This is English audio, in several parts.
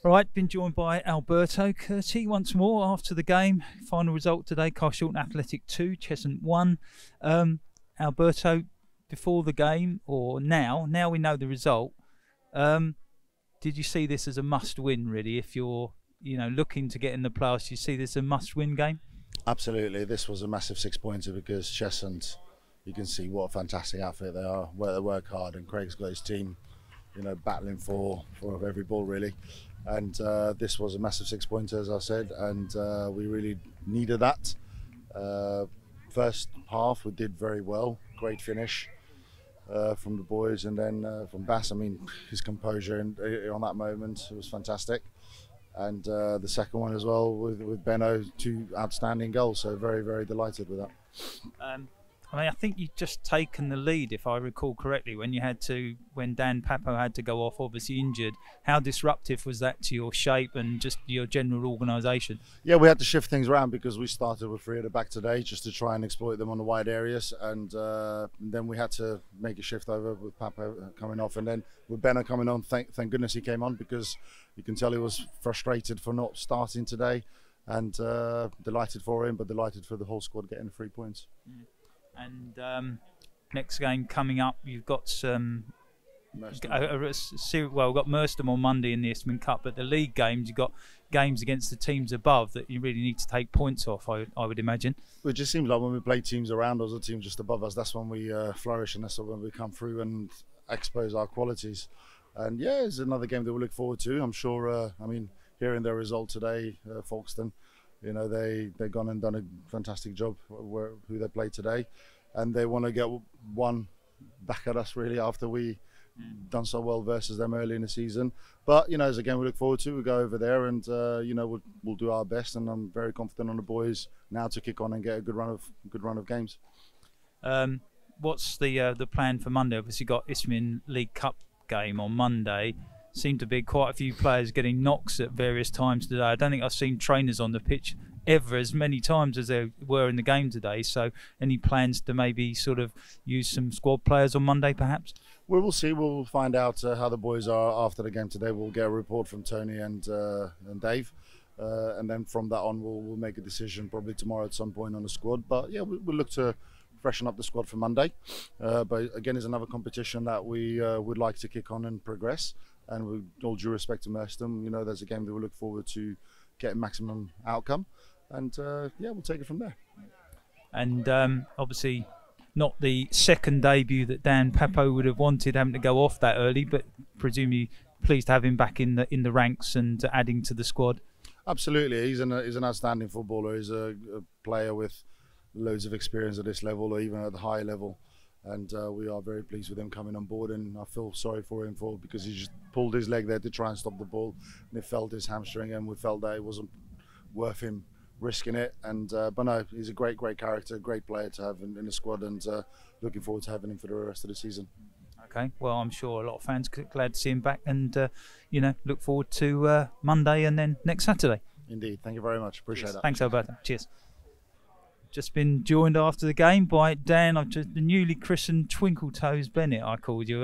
Right, been joined by Alberto Curti once more after the game. Final result today, Carshalton Athletic 2, Cheshunt 1. Alberto, before the game, or now we know the result, did you see this as a must-win, really? If you're, looking to get in the playoffs, you see this as a must-win game? Absolutely, this was a massive 6-pointer because Cheshunt, you can see what a fantastic outfit they are, where they work hard, and Craig's got his team, battling for every ball really. And this was a massive 6-pointer, as I said, and we really needed that. First half we did very well, great finish from the boys, and then from Bass, his composure on that moment was fantastic. And the second one as well with Bennett, 2 outstanding goals, so very, very delighted with that. I think you'd just taken the lead, if I recall correctly, when Dan Papo had to go off, obviously injured. How disruptive was that to your shape and just your general organisation? Yeah, we had to shift things around because we started with 3 at the back today just to try and exploit them on the wide areas, and then we had to make a shift over with Papo coming off, and then with Bennett coming on. Thank goodness he came on, because you can tell he was frustrated for not starting today, and delighted for him, but delighted for the whole squad getting 3 points. And next game coming up, you've got some. We've got Merstham on Monday in the Isthmian Cup, but the league games, you've got games against the teams above that you really need to take points off, I would imagine. It just seems like when we play teams around us or teams just above us, that's when we flourish, and that's when we come through and expose our qualities. And yeah, it's another game that we look forward to. I'm sure. Hearing their result today, Folkestone. They've gone and done a fantastic job who they played today, and they want to get one back at us really after we done so well versus them early in the season. But as a game we look forward to. We go over there and we'll do our best, and I'm very confident on the boys now to kick on and get a good run of games. What's the plan for Monday? Obviously you've got Isthmian League Cup game on Monday. Seem to be quite a few players getting knocks at various times today. I don't think I've seen trainers on the pitch ever as many times as there were in the game today. So any plans to maybe sort of use some squad players on Monday perhaps? Well, we'll see. We'll find out how the boys are after the game today. We'll get a report from Tony and Dave, and then from that on we'll make a decision probably tomorrow at some point on the squad. But yeah, we'll look to freshen up the squad for Monday. But again, it's another competition that we would like to kick on and progress. And with all due respect to Merstham, there's a game that we look forward to getting maximum outcome, and yeah, we'll take it from there. And obviously, not the second debut that Dan Papo would have wanted, having to go off that early, but presumably pleased to have him back in the ranks and adding to the squad. Absolutely, he's an outstanding footballer. He's a player with loads of experience at this level, or even at the high level. And we are very pleased with him coming on board, and I feel sorry for him because he just pulled his leg there to try and stop the ball, and he felt his hamstring, and we felt that it wasn't worth him risking it. And but no, he's a great character, great player to have in the squad, and looking forward to having him for the rest of the season. Okay, well, I'm sure a lot of fans are glad to see him back, and look forward to Monday and then next Saturday. Indeed, thank you very much. Appreciate that. Thanks, Alberto. Cheers. Just been joined after the game by Dan, the newly christened Twinkle Toes Bennett. I called you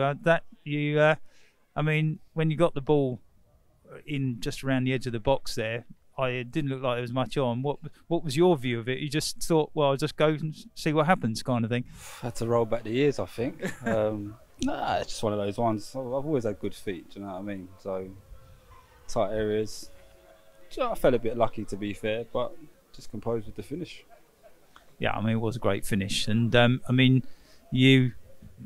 when you got the ball in just around the edge of the box there, it didn't look like there was much on. What was your view of it? You just thought, well, I'll just go and see what happens, kind of thing. Had to roll back the years, I think. Nah, it's just one of those ones. I've always had good feet, do you know what I mean? So tight areas. I felt a bit lucky, to be fair, but just composed with the finish. Yeah, it was a great finish, and you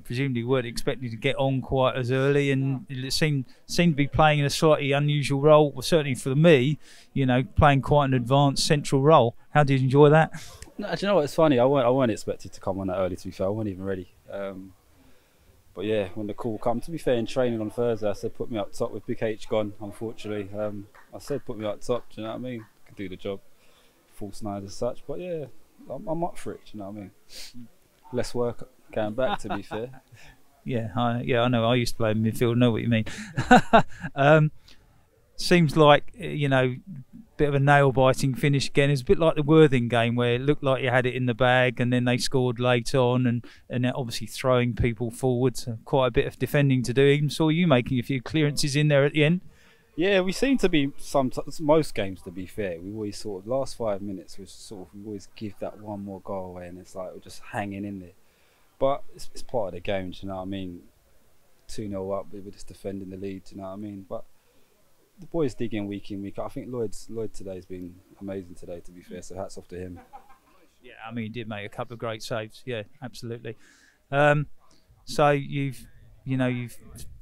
presumably weren't expecting to get on quite as early, and it seemed to be playing in a slightly unusual role. Well, certainly for me, playing quite an advanced central role. How did you enjoy that? No, do you know what? It's funny. I weren't expected to come on that early. To be fair, I wasn't even ready. But yeah, when the call come, to be fair, in training on Thursday, I said put me up top with Big H gone. Unfortunately, I said put me up top. Do you know what I mean? Could do the job. False nines as such, but yeah. I'm up for it, you know what I mean? Less work going back, to be fair. Yeah, I know. I used to play midfield. I know what you mean. Seems like bit of a nail-biting finish again. It's a bit like the Worthing game where it looked like you had it in the bag, and then they scored late on, and they're obviously throwing people forward. So quite a bit of defending to do. Even saw you making a few clearances in there at the end. Yeah, we seem to be sometimes most games. To be fair, we always sort of last 5 minutes. We always give that one more goal away, and it's like we're just hanging in there. But it's part of the game. Do you know what I mean? 2-0 up, we were just defending the lead. Do you know what I mean? But the boys dig in week out. I think Lloyd today's been amazing today. To be fair, so hats off to him. Yeah, I mean, he did make a couple of great saves. Yeah, absolutely. So you've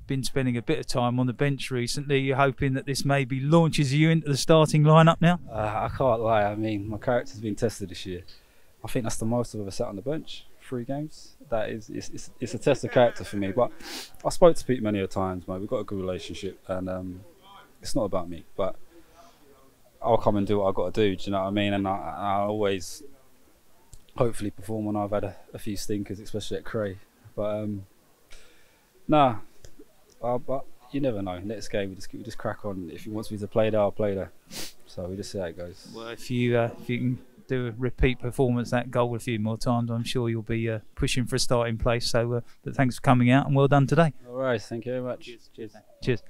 been spending a bit of time on the bench recently. You're hoping that this maybe launches you into the starting lineup now? I can't lie. I mean, my character's been tested this year. I think that's the most I've ever sat on the bench. 3 games. That is, it's a test of character for me. But I spoke to Pete many a times, mate. We've got a good relationship, and it's not about me. But I'll come and do what I've got to do. Do you know what I mean? And I always hopefully perform when I've had a few stinkers, especially at Cray. But but you never know. Next game, we just crack on. If he wants me to play there, I'll play there. So we just see how it goes. Well, if you can do a repeat performance, that goal a few more times, I'm sure you'll be pushing for a starting place. So but thanks for coming out and well done today. All right, thank you very much. Cheers.